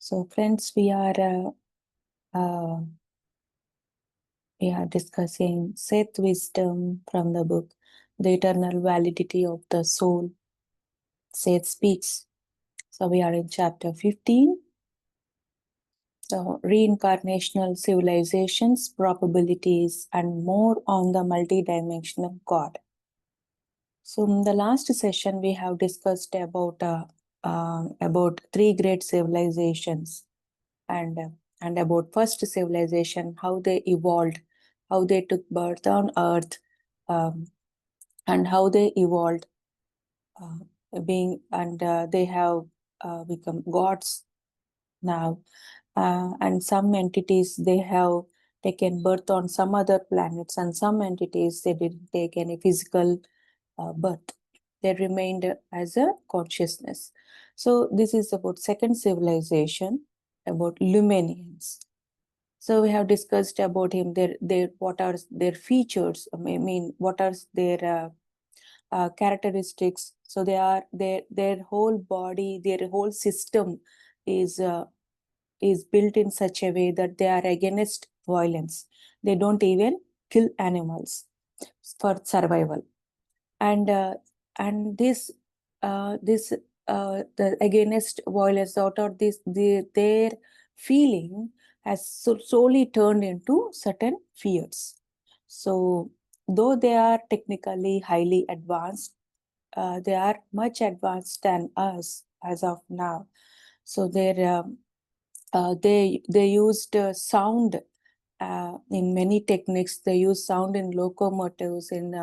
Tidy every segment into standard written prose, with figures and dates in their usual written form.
So, friends, we are discussing SETH wisdom from the book, The Eternal Validity of the Soul. SETH speaks. So, we are in chapter 15. So, reincarnational civilizations, probabilities, and more on the multidimensional God. So, in the last session, we have discussed about three great civilizations and about first civilization, how they evolved, how they took birth on Earth, and how they evolved, they have become gods now, and some entities they have taken birth on some other planets, and some entities they didn't take any physical birth. They remained as a consciousness. So this is about second civilization, about Lumenians. So we have discussed about him, what are their features, what are their characteristics. So their whole body, their whole system is built in such a way that they are against violence. They don't even kill animals for survival. And this the against violence, out of this, their feeling has slowly turned into certain fears. So though they are technically highly advanced, they are much advanced than us as of now. So they used sound in many techniques. They use sound in locomotives, in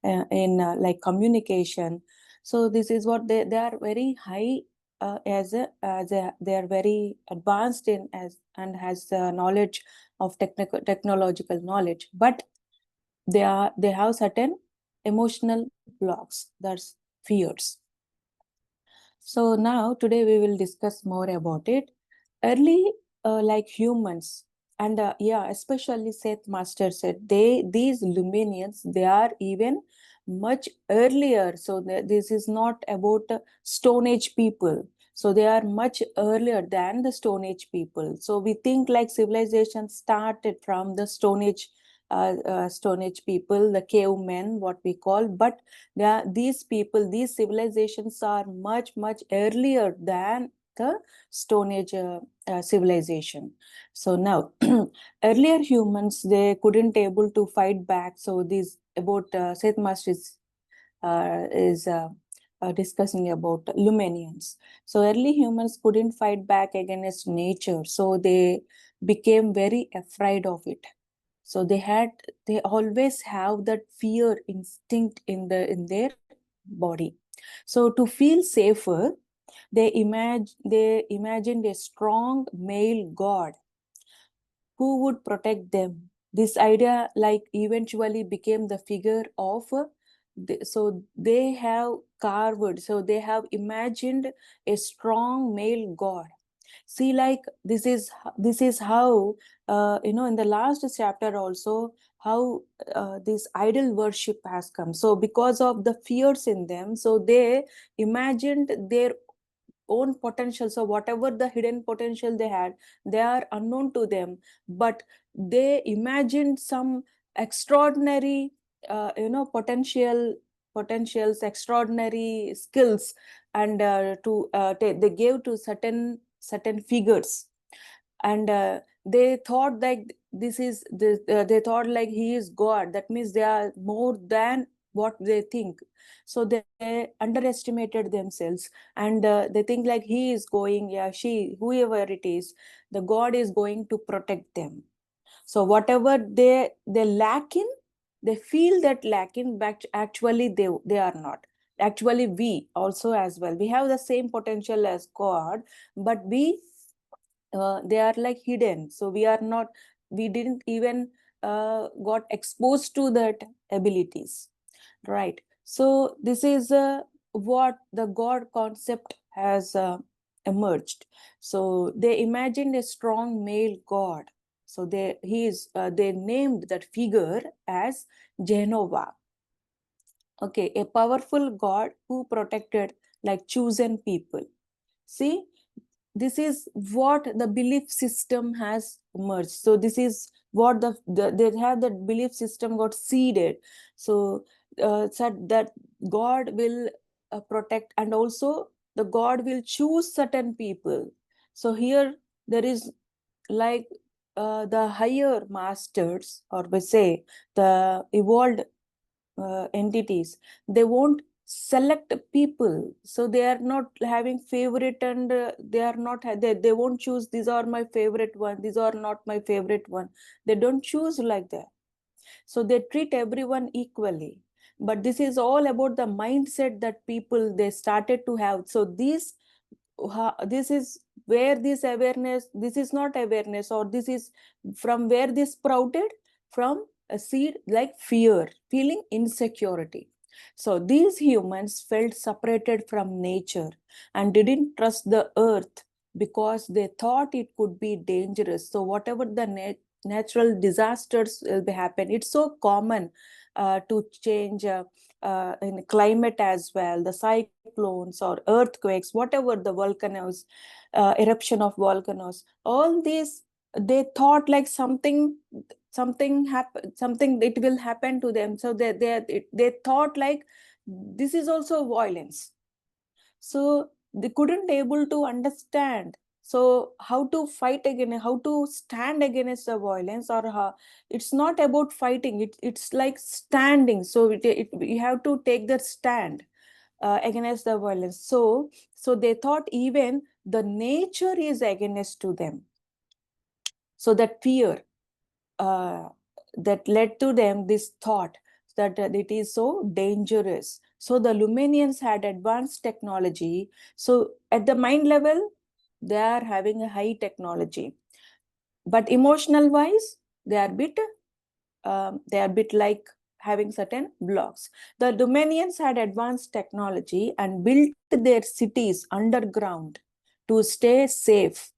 like communication. So this is what they are very high, they are very advanced in and has knowledge of technological knowledge, but they have certain emotional blocks, that's fears. So now today we will discuss more about it. Early, like humans, and especially Seth Master said, these Luminians, they are even much earlier. So this is not about Stone Age people. So they are much earlier than the Stone Age people. So we think like civilization started from the Stone Age people, the cavemen, what we call, but these people, these civilizations are much earlier than the Stone Age civilization. So now, earlier humans, they couldn't able to fight back. So this about Seth Master is discussing about Lumenians. So early humans couldn't fight back against nature, so they became very afraid of it. So they always have that fear instinct in their body. So to feel safer, they imagined a strong male god who would protect them. This idea like eventually became the figure of so they have carved, so they have imagined a strong male god. See, like this is how in the last chapter also, how this idol worship has come. So because of the fears in them, so they imagined their own potential. So whatever the hidden potential they had, they are unknown to them, but they imagined some extraordinary potentials, extraordinary skills, and they gave to certain figures. And they thought like they thought like he is god, that means they are more than what they think. So they underestimated themselves, and they think like he is going, whoever it is, the god is going to protect them. So whatever they lack in, they feel that lack in, but actually they are not. Actually we also as well, we have the same potential as god, but they are like hidden. So we didn't even got exposed to that abilities, right? So this is what the god concept has emerged. So they imagined a strong male god. So they named that figure as Jehovah. Okay, a powerful god who protected like chosen people. See, this is what the belief system has merged. So this is what they have, that belief system got seeded. So said that God will protect, and also the God will choose certain people. So here there is like the higher masters, or we say the evolved entities, they won't select people. So they are not having favorite, and they are not they won't choose these are my favorite one, these are not my favorite one. They don't choose like that. So they treat everyone equally. But this is all about the mindset that people they started to have. So this is where this awareness, this is not awareness, or this is from where this sprouted, from a seed like fear, feeling insecurity. So these humans felt separated from nature and didn't trust the earth because they thought it could be dangerous. So whatever the natural disasters will be happen, it's so common to change in climate as well, the cyclones or earthquakes, whatever, the volcanoes, eruption of volcanoes, all these, they thought like something happen, something it will happen to them. So they thought like this is also violence. So they couldn't able to understand. So how to fight again, how to stand against the violence, or how, it's not about fighting, it's like standing. So you have to take that stand against the violence. So they thought even the nature is against to them. So that fear that led to them this thought that it is so dangerous. So the Luminians had advanced technology. So at the mind level, they are having a high technology, but emotional wise, they are bit like having certain blocks. The Dominions had advanced technology and built their cities underground to stay safe.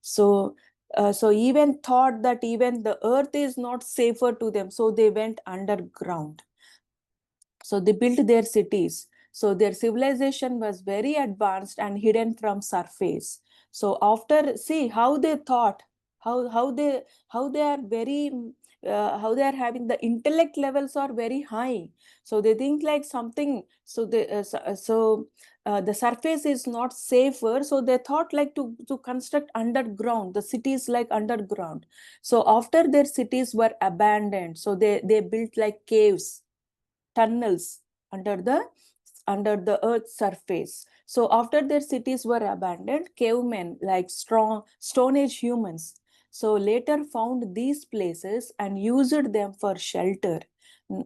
So even thought that even the earth is not safer to them, so they went underground. So they built their cities. So their civilization was very advanced and hidden from surface. So after, see how they thought, how they are very how they are having the intellect levels are very high. So they think like something. So the surface is not safer. So they thought like to construct underground, the cities like underground. So after their cities were abandoned, so they built like caves, tunnels under the earth's surface. So after their cities were abandoned, cavemen like strong Stone Age humans so later found these places and used them for shelter.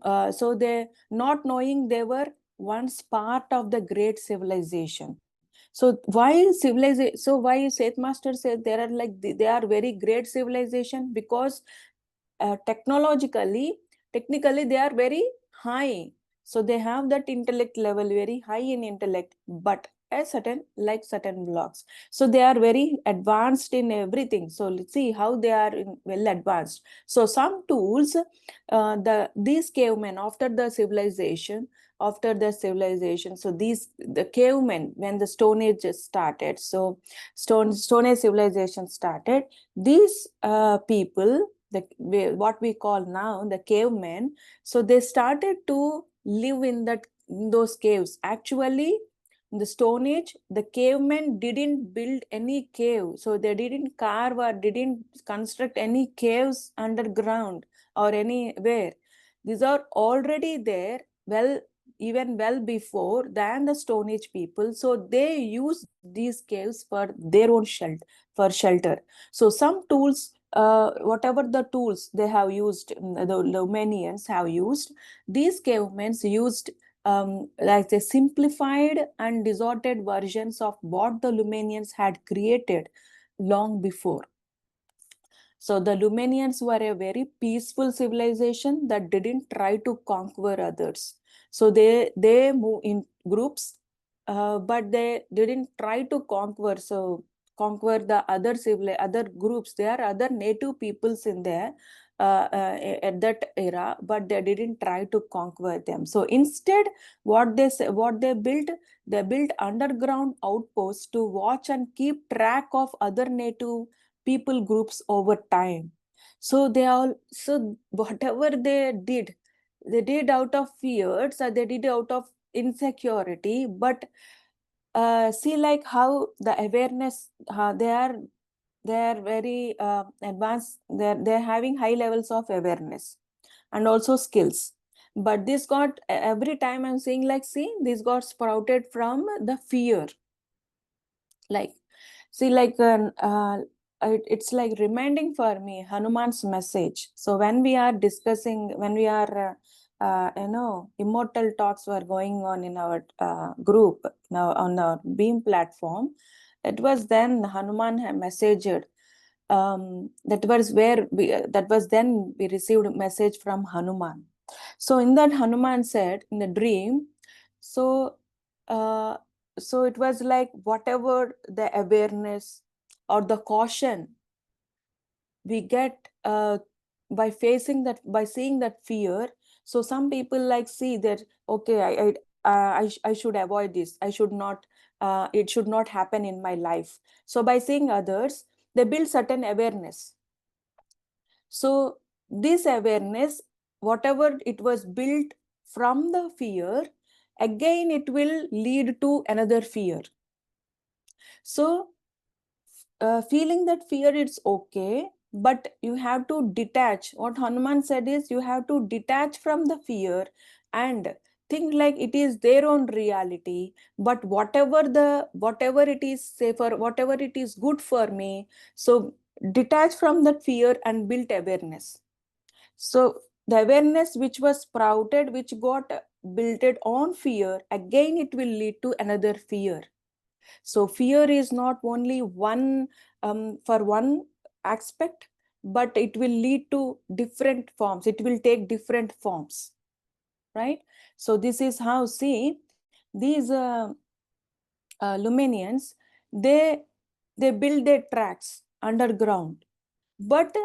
So they, not knowing they were once part of the great civilization. So why Seth Master said there are like they are very great civilization? Because technically they are very high. So they have that intellect level very high in intellect, but a certain blocks. So they are very advanced in everything. So let's see how they are well advanced. So some tools, these cavemen after the civilization, so the cavemen, when the Stone Age started, so Stone Age civilization started, these people, what we call now the cavemen, so they started to live in those caves. Actually, in the Stone Age, the cavemen didn't build any cave. So they didn't carve or didn't construct any caves underground or anywhere. These are already there, even well before than the Stone Age people. So they use these caves for their own shelter. So some tools, whatever the tools they have used, the Romanians have used, these cavemen used like the simplified and distorted versions of what the Lumenians had created long before. So the Lumenians were a very peaceful civilization that didn't try to conquer others. So they move in groups, but they didn't try to conquer. So conquer the other groups. There are other native peoples in there, at that era, but they didn't try to conquer them. So instead, what they built underground outposts to watch and keep track of other native people groups over time. So whatever they did out of fear, so they did out of insecurity. But see, like how the awareness, they are very advanced. They're having high levels of awareness and also skills. But this got, every time I'm saying, like, see, this got sprouted from the fear. Like, see, like it's like reminding for me Hanuman's message. So when we are discussing, when we are immortal talks were going on in our group now on our Beam platform, it was then Hanuman had messaged. That was then we received a message from Hanuman. So in that, Hanuman said in the dream, so uh, so it was like whatever the awareness or the caution we get by facing that, by seeing that fear. So some people like see that, okay, I should avoid this, I should not, it should not happen in my life. So by seeing others, they build certain awareness. So this awareness, whatever it was built from the fear, again it will lead to another fear. So feeling that fear, it's okay, but you have to detach. What Hanuman said is, you have to detach from the fear and think like it is their own reality. But whatever it is safer, whatever it is good for me, so detach from that fear and build awareness. So the awareness which was sprouted, which got built on fear, again it will lead to another fear. So fear is not only one for one aspect, but it will lead to different forms. It will take different forms, right? So this is how, see, these Luminians, they build their tracks underground, but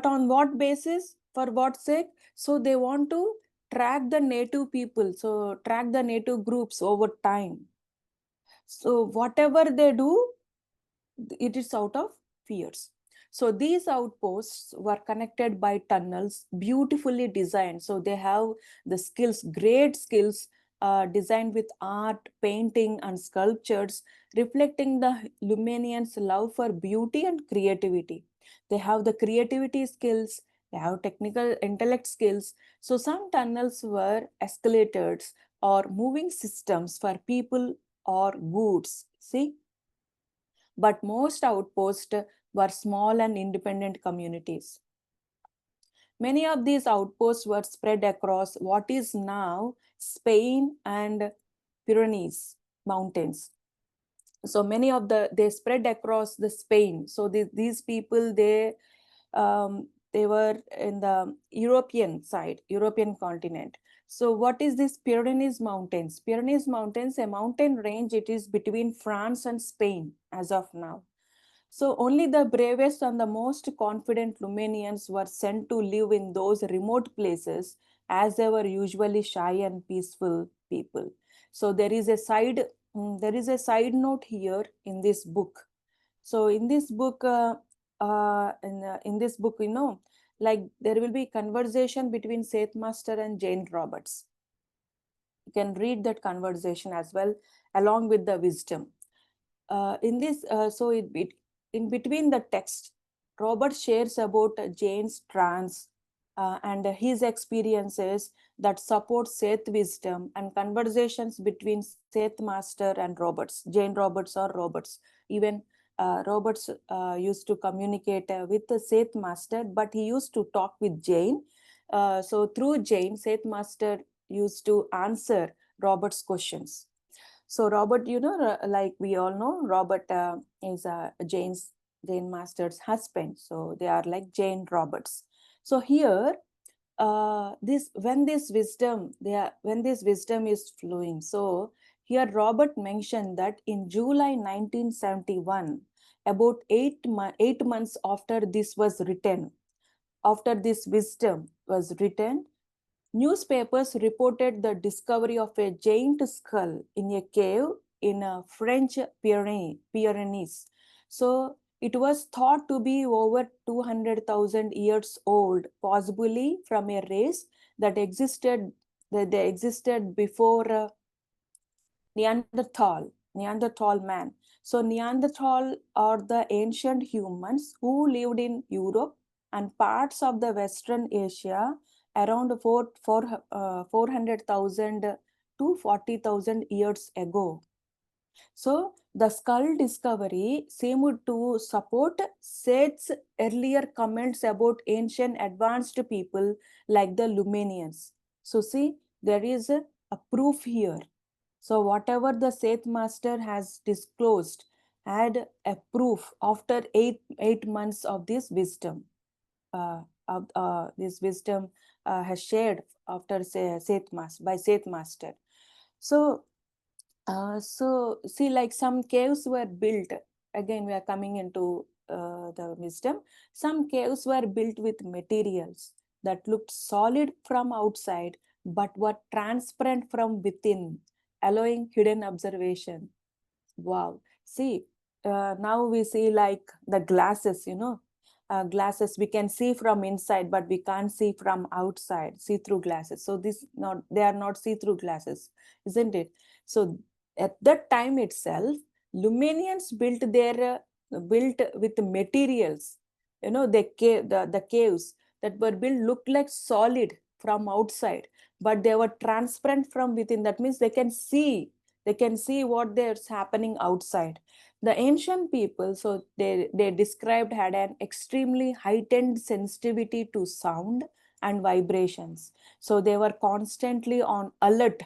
on what basis? For what sake? So they want to track the native people, so track the native groups over time. So whatever they do, it is out of fears. So these outposts were connected by tunnels, beautifully designed. So they have the skills, great skills, designed with art, painting, and sculptures, reflecting the Luminians' love for beauty and creativity. They have the creativity skills, they have technical intellect skills. So some tunnels were escalators or moving systems for people or goods. See, but most outposts were small and independent communities. Many of these outposts were spread across what is now Spain and Pyrenees mountains. So many of they spread across the Spain. So these people, they were in the European side, European continent. So what is this Pyrenees mountains? Pyrenees mountains, a mountain range, it is between France and Spain as of now. So only the bravest and the most confident Luminians were sent to live in those remote places, as they were usually shy and peaceful people. So there is a side note here in this book. So in this book, in this book, like there will be conversation between Seth Master and Jane Roberts. You can read that conversation as well, along with the wisdom. In this, in between the text, Robert shares about Jane's trance and his experiences that support Seth wisdom, and conversations between Seth Master and Roberts, Jane Roberts or Roberts. Even Roberts used to communicate with the Seth Master, but he used to talk with Jane. So through Jane, Seth Master used to answer Robert's questions. So Robert, like we all know, Robert is Jane Master's husband. So they are like Jane Roberts. So here, when this wisdom is flowing. So here Robert mentioned that in July 1971, about 8 months after this was written, after this wisdom was written, newspapers reported the discovery of a giant skull in a cave in French Pyrenees. So it was thought to be over 200,000 years old, possibly from a race that existed before Neanderthal man. So Neanderthal are the ancient humans who lived in Europe and parts of the Western Asia around 400,000 to 40,000 years ago. So the skull discovery seemed to support Seth's earlier comments about ancient advanced people like the Lumenians. So see, there is a proof here. So whatever the Seth master has disclosed had a proof after eight months of this wisdom. This wisdom has shared after Seth master by Seth master. So see, like some caves were built. Again, we are coming into the wisdom. Some caves were built with materials that looked solid from outside but were transparent from within, allowing hidden observation. Wow. See, now we see like the glasses, glasses we can see from inside, but we can't see from outside, see-through glasses. So they are not see-through glasses, isn't it? So at that time itself, Lumenians built with materials, the caves that were built looked like solid from outside, but they were transparent from within. That means they can see what there's happening outside. The ancient people, so they described, had an extremely heightened sensitivity to sound and vibrations. So they were constantly on alert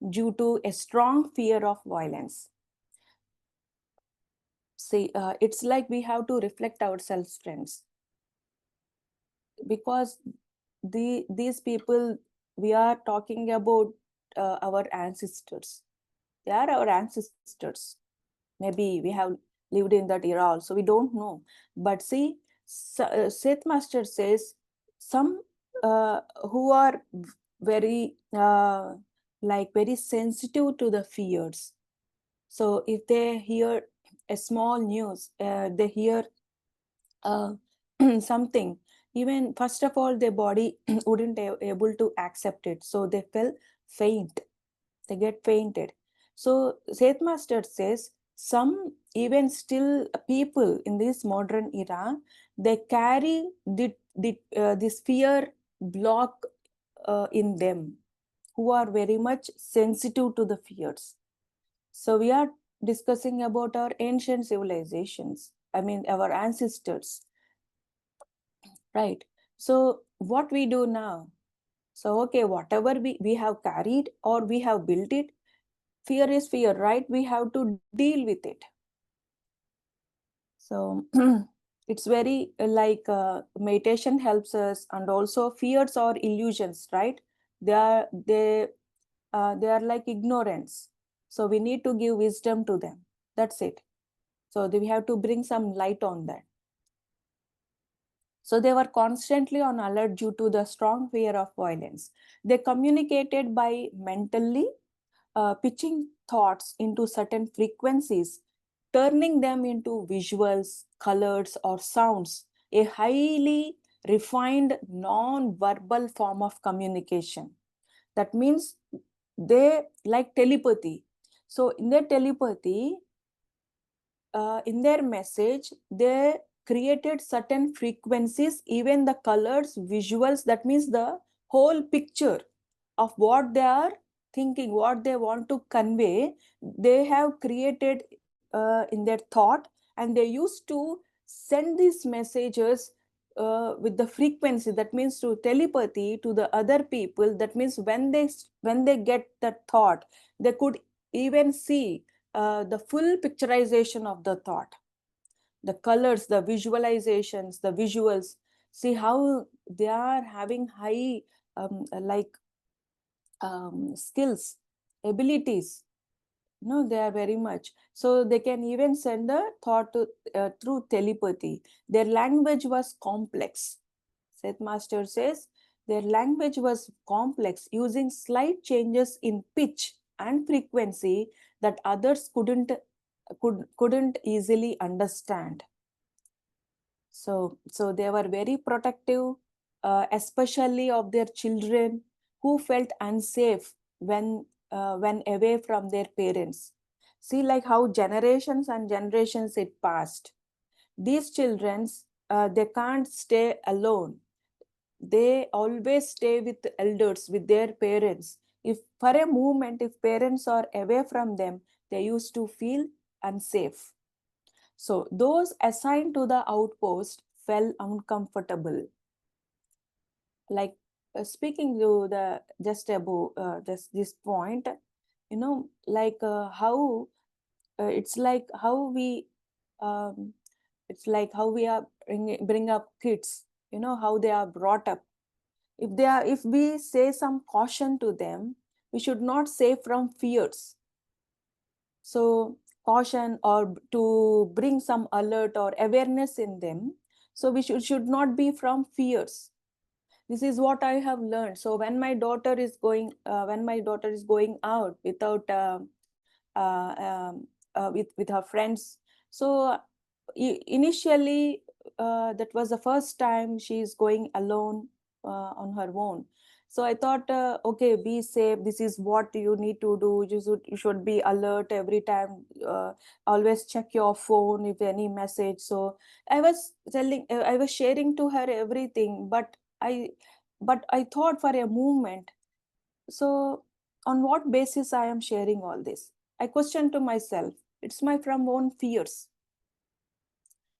due to a strong fear of violence. See, it's like we have to reflect ourselves, friends, because these people we are talking about, our ancestors. They are our ancestors. Maybe we have lived in that era also, we don't know. But see, Seth master says some who are very very sensitive to the fears. So if they hear a small news, they hear uh, something, even first of all their body wouldn't able to accept it, so they fell faint, they get fainted. So Seth master says some even still people in this modern era, they carry this fear block in them, who are very much sensitive to the fears. So we are discussing about our ancient civilizations, I mean our ancestors, right? So what we do now, so okay, whatever we have carried or we have built it, fear is fear, right? We have to deal with it. So it's very meditation helps us, and also fears or illusions, right? They are like ignorance. So we need to give wisdom to them. That's it. So we have to bring some light on that. So they were constantly on alert due to the strong fear of violence. They communicated by mentally pitching thoughts into certain frequencies, turning them into visuals, colors, or sounds, a highly refined non-verbal form of communication. That means they like telepathy. So in their telepathy, in their message, they created certain frequencies, even the colors, visuals, that means the whole picture of what they are thinking, what they want to convey, they have created in their thought, and they used to send these messages with the frequency, that means to telepathy to the other people. That means when they get that thought, they could even see the full picturization of the thought, the colors, the visualizations, the visuals. See how they are having high skills, abilities. No, they are very much. So they can even send the thought through telepathy. Their language was complex. Seth Master says their language was complex, using slight changes in pitch and frequency that others couldn't easily understand. So they were very protective, especially of their children who felt unsafe when away from their parents. See, like how generations and generations it passed. These children, they can't stay alone. They always stay with the elders, with their parents. If for a moment, if parents are away from them, they used to feel unsafe. So those assigned to the outpost felt uncomfortable. Like speaking to the just above this point, you know, like how it's like how we um, it's like how we are bring up kids, you know, how they are brought up. If we say some caution to them, we should not say from fears. So caution or to bring some alert or awareness in them. So we should not be from fears. This is what I have learned. So when my daughter is going out without uh, um, with her friends, so initially that was the first time she is going alone on her own. So I thought, okay, be safe. This is what you need to do. You should be alert every time. Always check your phone if any message. So I was sharing to her everything, but I thought for a moment, so on what basis I am sharing all this? I questioned to myself. It's my from own fears.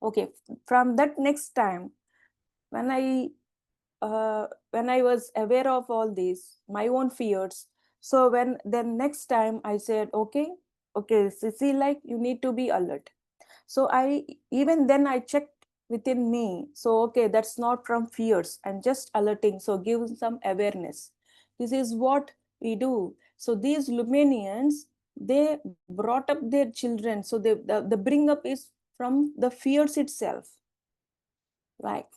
Okay, from that next time, when I was aware of all these, my own fears. So then next time I said, okay, see, like you need to be alert. So even then I checked within me. So okay, that's not from fears. I'm just alerting. So give some awareness. This is what we do. So these Luminians, they brought up their children. So the bring up is from the fears itself, right?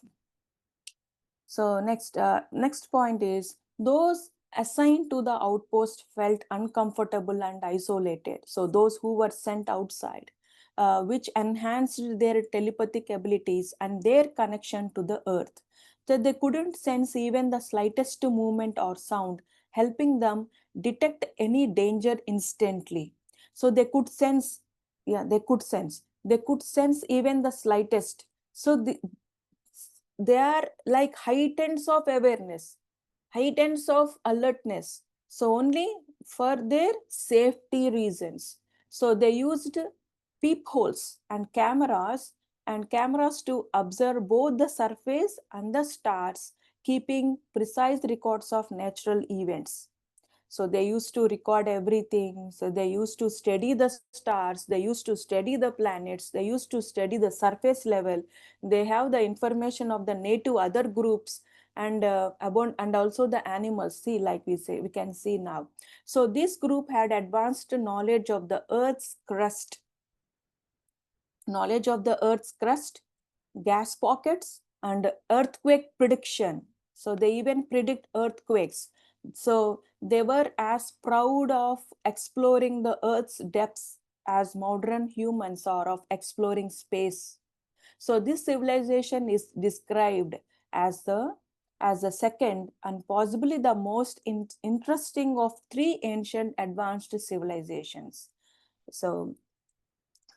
So next point is those assigned to the outpost felt uncomfortable and isolated. So those who were sent outside, which enhanced their telepathic abilities and their connection to the earth. So they couldn't sense even the slightest movement or sound, helping them detect any danger instantly. So they could sense, they could sense even the slightest. So they are like heightens of awareness, heightens of alertness. So only for their safety reasons. So they used peepholes and cameras to observe both the surface and the stars, keeping precise records of natural events. So they used to record everything. So they used to study the stars, they used to study the planets, they used to study the surface level. They have the information of the native other groups and and also the animals. See, like we can see now. So this group had advanced knowledge of the Earth's crust, gas pockets, and earthquake prediction. So they even predict earthquakes. So they were as proud of exploring the Earth's depths as modern humans are of exploring space. So this civilization is described as the second and possibly the most interesting of three ancient advanced civilizations. So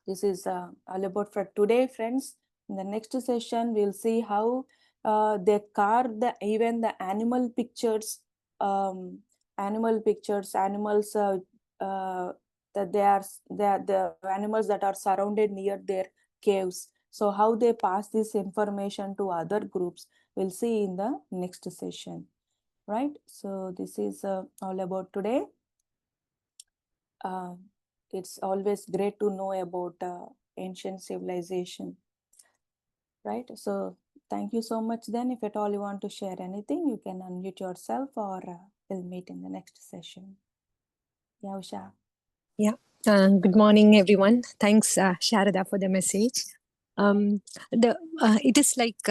this is all about for today, friends. In the next session, we'll see how they carve even the animal pictures, animals that the animals that are surrounded near their caves. So how they pass this information to other groups, we'll see in the next session, right? So this is all about today. It's always great to know about ancient civilization, right? So thank you so much. Then if at all you want to share anything, you can unmute yourself, or we'll meet in the next session. Yeah, Usha. Yeah. Good morning, everyone. Thanks, Sarada, for the message. It is like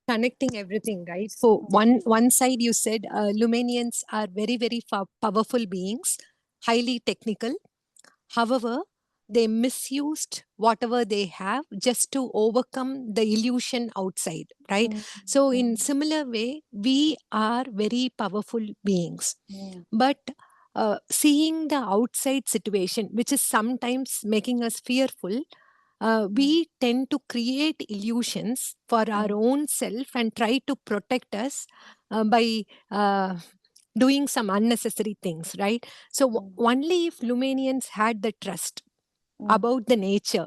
connecting everything, right? So one side you said Lumanians are very very powerful beings, highly technical. However, they misused whatever they have just to overcome the illusion outside, right? Mm, So in mm, similar way, we are very powerful beings, mm, but seeing the outside situation, which is sometimes making us fearful, mm, we tend to create illusions for our mm, own self and try to protect us by doing some unnecessary things, right? So, mm, only if Lumanians had the trust mm, about the nature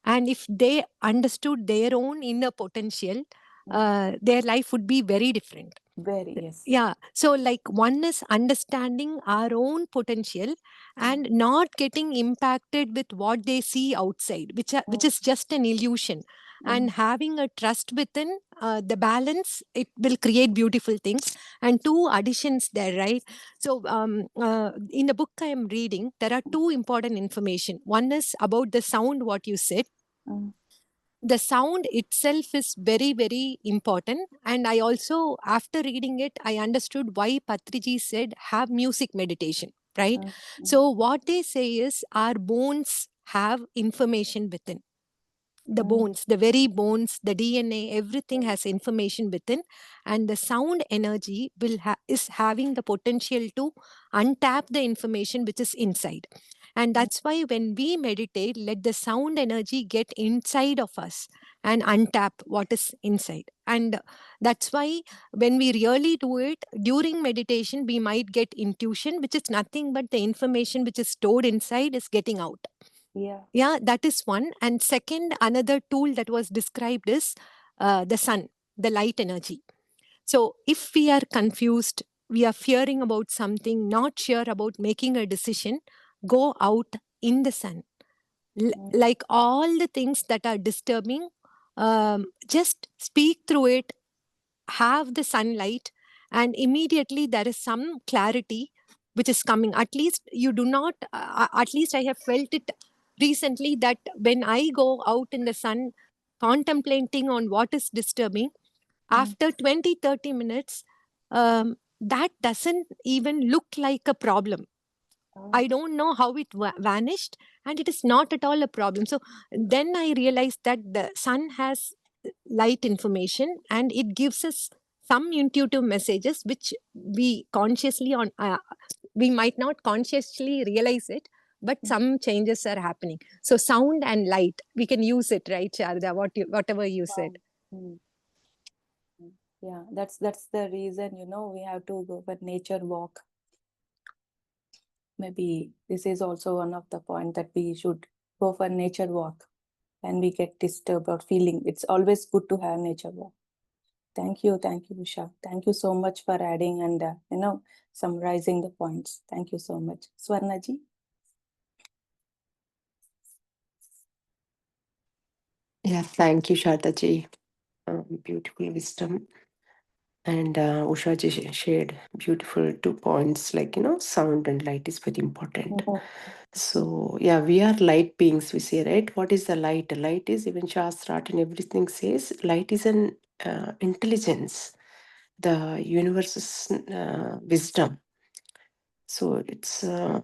and if they understood their own inner potential, mm. their life would be very different. Very, yes. Yeah, so like one is understanding our own potential Mm, and not getting impacted with what they see outside, which mm, is just an illusion, and mm, having a trust within the balance, it will create beautiful things. And two additions there, right? So in the book I am reading, there are two important information. One is about the sound, what you said. mm, The sound itself is very very important, and I also, after reading it, I understood why Patriji said have music meditation, right? mm, mm, So what they say is our bones have information within. The mm, bones, the very bones, the DNA, everything mm, has information within, and the sound energy is having the potential to untap the information which is inside. And mm. that's why when we meditate, let the sound energy get inside of us and untap what is inside. And that's why when we really do it during meditation, we might get intuition, which is nothing but the information which is stored inside is getting out. Yeah. Yeah, that is one. And second, another tool that was described is the sun, the light energy. So if we are confused, we are fearing about something, not sure about making a decision, go out in the sun. Mm, Like all the things that are disturbing, just speak through it, have the sunlight, and immediately there is some clarity which is coming. At least you do not, at least I have felt it recently, that when I go out in the sun contemplating on what is disturbing, mm, after 20-30 minutes, that doesn't even look like a problem. mm, I don't know how it vanished, and it is not at all a problem. So then I realized that the sun has light information, and it gives us some intuitive messages which we might not consciously realize it, but mm. some changes are happening. So sound and light, we can use it, right, Sharda? Whatever you said. Wow. Mm, mm. Yeah, that's the reason, we have to go for nature walk. Maybe this is also one of the point that we should go for nature walk when we get disturbed or feeling. It's always good to have nature walk. Thank you, Usha. Thank you so much for adding and summarizing the points. Thank you so much, Swarnaji. Yeah, thank you, Shardaji. Beautiful wisdom. And Ushaji shared beautiful 2 points, like, sound and light is very important. Mhm. So, yeah, we are light beings, we say, right? What is the light? Light is, even Shastra and everything says, light is an intelligence, the universe's wisdom. So, it's the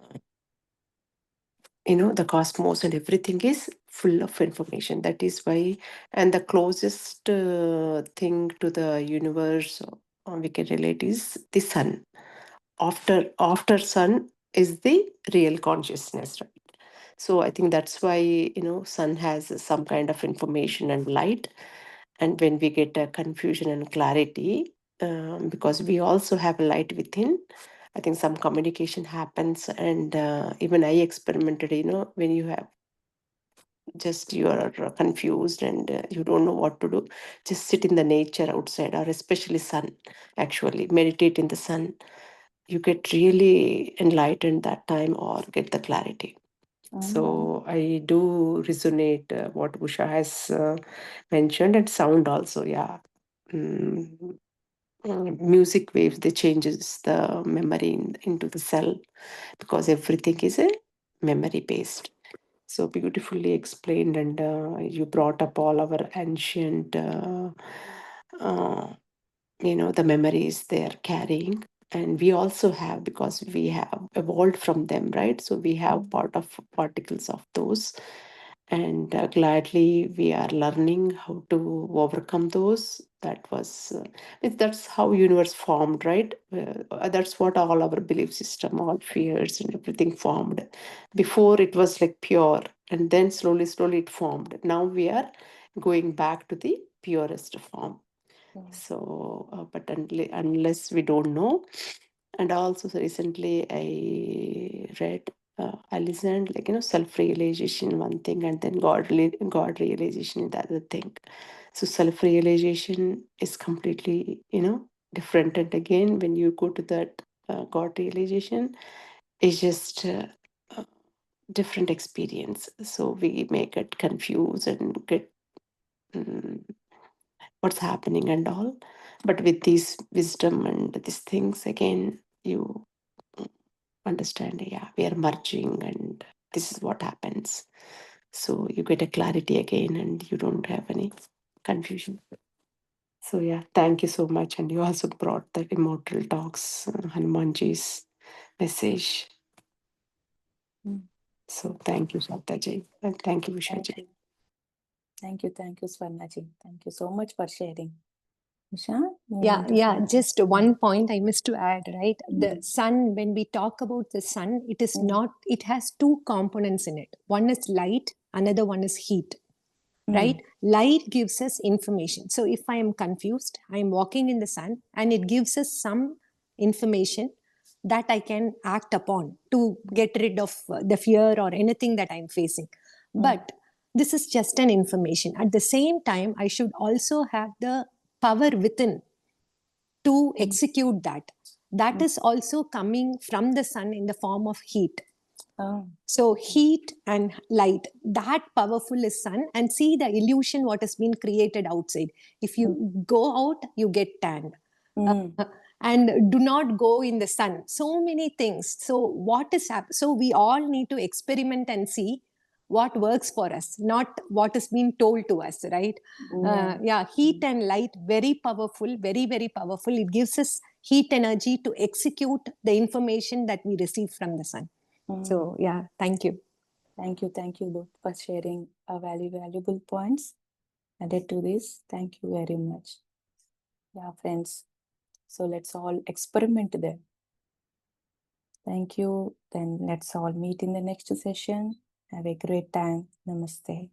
cosmos and everything is full of information. That is why, and the closest thing to the universe we can relate is the sun. After sun is the real consciousness, right? So I think that's why sun has some kind of information and light. And when we get a confusion and clarity, because we also have a light within, I think some communication happens. And even I experimented, when you have just you are confused and you don't know what to do, just sit in the nature outside, or especially sun, actually meditate in the sun. You get really enlightened that time or get the clarity. Mhm. So I do resonate what Usha has mentioned, and sound also, yeah. Mm, music waves, they changes the memory into the cell, because everything is a memory based. So beautifully explained, and you brought up all our ancient the memories they're carrying. And we also have, because we have evolved from them, right? So we have part of particles of those. And gladly we are learning how to overcome those. That was that's how universe formed, right? That's what all our belief system, all fears and everything formed. Before it was like pure, and then slowly it formed. Now we are going back to the purest form. So but unless we don't know. And also, so recently I read, I listened, like, self-realization one thing, and then God realization is the other thing. So self-realization is completely, different. And again, when you go to that God realization, it's just a different experience. So we may get confused and get what's happening and all. But with this wisdom and these things, again, you understand, yeah, we are merging and this is what happens. So you get a clarity again and you don't have any confusion. So yeah, thank you so much. And you also brought that immortal talks, Hanumanji's message. So thank you, Shataji. And thank you, Ushaji. Thank you, Swarnaji. Thank you so much for sharing. Usha, you Yeah, want to yeah. share? Just one point I missed to add, right? The sun, when we talk about the sun, it is not, it has two components in it. One is light, another one is heat, right? Light gives us information. So if I am confused, I am walking in the sun and it gives us some information that I can act upon to get rid of the fear or anything that I'm facing. But this is just an information. At the same time, I should also have the power within to execute that. That is also coming from the sun in the form of heat. Oh. So heat and light, that powerful is sun. And see the illusion what has been created outside. If you go out, you get tanned. And do not go in the sun. So many things. So what is happening? So we all need to experiment and see what works for us, not what is being told to us, right? Yeah, heat and light, very powerful, very, very powerful. It gives us heat energy to execute the information that we receive from the sun. So yeah, thank you. Thank you both for sharing valuable points added to this. Thank you very much. Yeah, friends. So let's all experiment there. Thank you. Then let's all meet in the next session. Have a great time. Namaste.